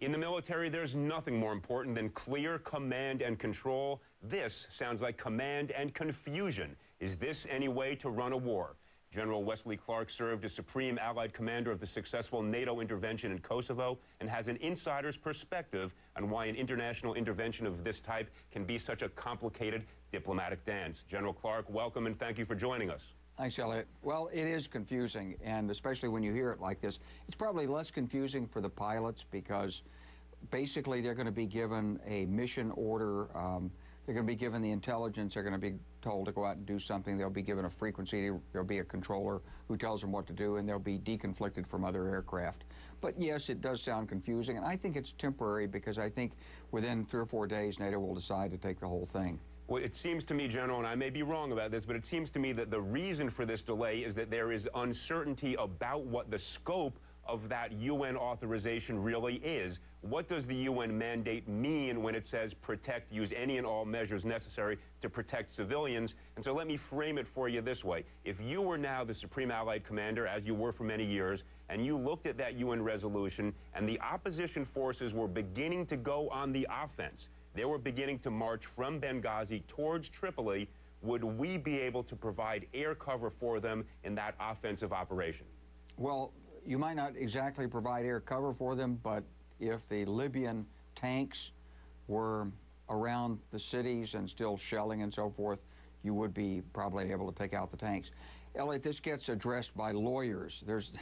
In the military, there's nothing more important than clear command and control. This sounds like command and confusion. Is this any way to run a war? General Wesley Clark served as Supreme Allied Commander of the successful NATO intervention in Kosovo and has an insider's perspective on why an international intervention of this type can be such a complicated diplomatic dance. General Clark, welcome and thank you for joining us. Thanks, Elliot. Well, it is confusing, and especially when you hear it like this, it's probably less confusing for the pilots because basically they're going to be given a mission order. They're going to be given the intelligence. They're going to be told to go out and do something. They'll be given a frequency. There'll be a controller who tells them what to do, and they'll be deconflicted from other aircraft. But yes, it does sound confusing, and I think it's temporary because I think within 3 or 4 days, NATO will decide to take the whole thing. Well, it seems to me, General, and I may be wrong about this, but it seems to me that the reason for this delay is that there is uncertainty about what the scope of that UN authorization really is. What does the UN mandate mean when it says protect, use any and all measures necessary to protect civilians? And so let me frame it for you this way. If you were now the Supreme Allied Commander, as you were for many years, and you looked at that UN resolution and the opposition forces were beginning to go on the offense, they were beginning to march from Benghazi towards Tripoli, would we be able to provide air cover for them in that offensive operation? Well, you might not exactly provide air cover for them, but if the Libyan tanks were around the cities and still shelling and so forth, you would be probably able to take out the tanks. Elliot, this gets addressed by lawyers. There's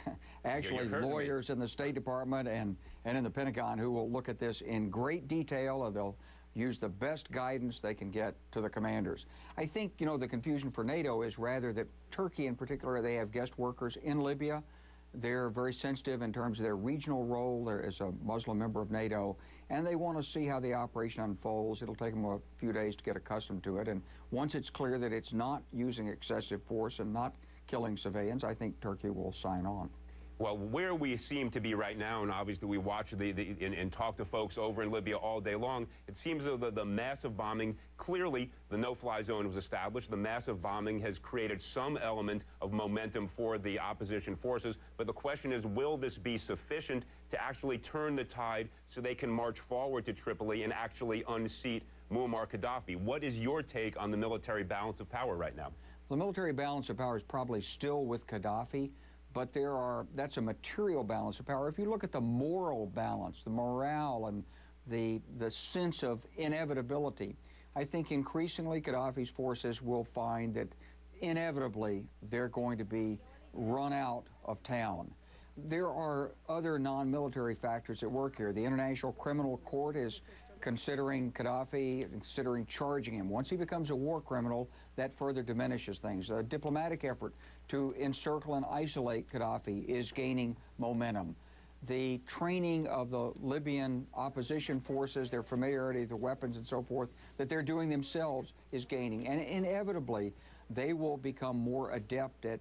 actually lawyers in the State Department and in the Pentagon who will look at this in great detail, and they'll use the best guidance they can get to the commanders. I think, you know, the confusion for NATO is rather that Turkey in particular, they have guest workers in Libya. They're very sensitive in terms of their regional role there as a Muslim member of NATO, and they want to see how the operation unfolds. It'll take them a few days to get accustomed to it, and once it's clear that it's not using excessive force and not killing civilians, I think Turkey will sign on. Well, where we seem to be right now, and obviously we watch and talk to folks over in Libya all day long, it seems that the massive bombing, clearly the no-fly zone was established. The massive bombing has created some element of momentum for the opposition forces. But the question is, will this be sufficient to actually turn the tide so they can march forward to Tripoli and actually unseat Muammar Gaddafi? What is your take on the military balance of power right now? The military balance of power is probably still with Gaddafi, but that's a material balance of power. If you look at the moral balance, the morale and the sense of inevitability, I think increasingly Gaddafi's forces will find that inevitably they're going to be run out of town. There are other non-military factors at work here. The International Criminal Court is considering Gaddafi, considering charging him. Once he becomes a war criminal, that further diminishes things. A diplomatic effort to encircle and isolate Gaddafi is gaining momentum. The training of the Libyan opposition forces, their familiarity with the weapons and so forth, that they're doing themselves is gaining. And inevitably, they will become more adept at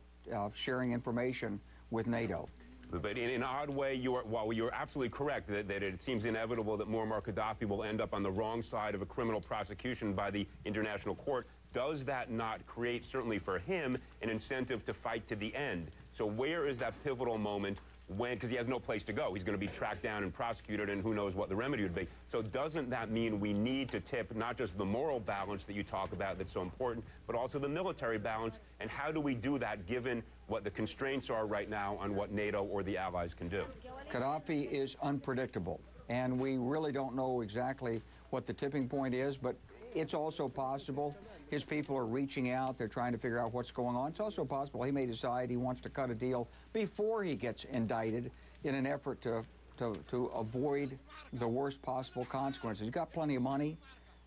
sharing information with NATO. But in an odd way, while you're absolutely correct that it seems inevitable that Muammar Gaddafi will end up on the wrong side of a criminal prosecution by the International Court, does that not create, certainly for him, an incentive to fight to the end? So where is that pivotal moment when, because he has no place to go, he's going to be tracked down and prosecuted, and who knows what the remedy would be. So doesn't that mean we need to tip not just the moral balance that you talk about that's so important, but also the military balance? And how do we do that given what the constraints are right now on what NATO or the allies can do? Gaddafi is unpredictable, and we really don't know exactly what the tipping point is, but it's also possible his people are reaching out. They're trying to figure out what's going on. It's also possible he may decide he wants to cut a deal before he gets indicted in an effort to avoid the worst possible consequences. He's got plenty of money.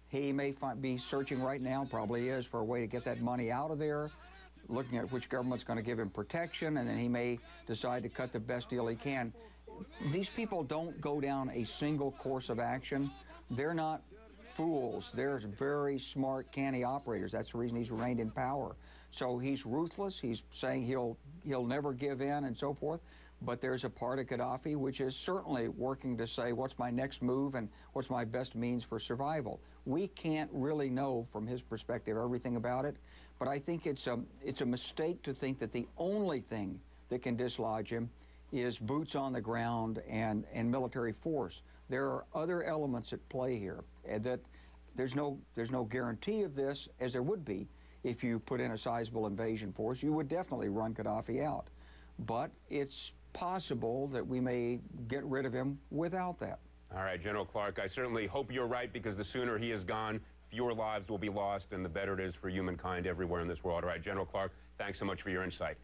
He may be searching right now, probably is, for a way to get that money out of there, looking at which government's going to give him protection, and then he may decide to cut the best deal he can. These people don't go down a single course of action. They're not fools. They're very smart, canny operators. That's the reason he's remained in power. So he's ruthless. He's saying he'll never give in and so forth. But there's a part of Gaddafi which is certainly working to say, what's my next move and what's my best means for survival? We can't really know from his perspective everything about it, but I think it's a mistake to think that the only thing that can dislodge him is boots on the ground and military force. There are other elements at play here, and that there's no guarantee of this, as there would be if you put in a sizable invasion force. You would definitely run Gaddafi out. But it's possible that we may get rid of him without that. All right, General Clark, I certainly hope you're right, because the sooner he is gone, fewer lives will be lost, and the better it is for humankind everywhere in this world. All right, General Clark, thanks so much for your insight.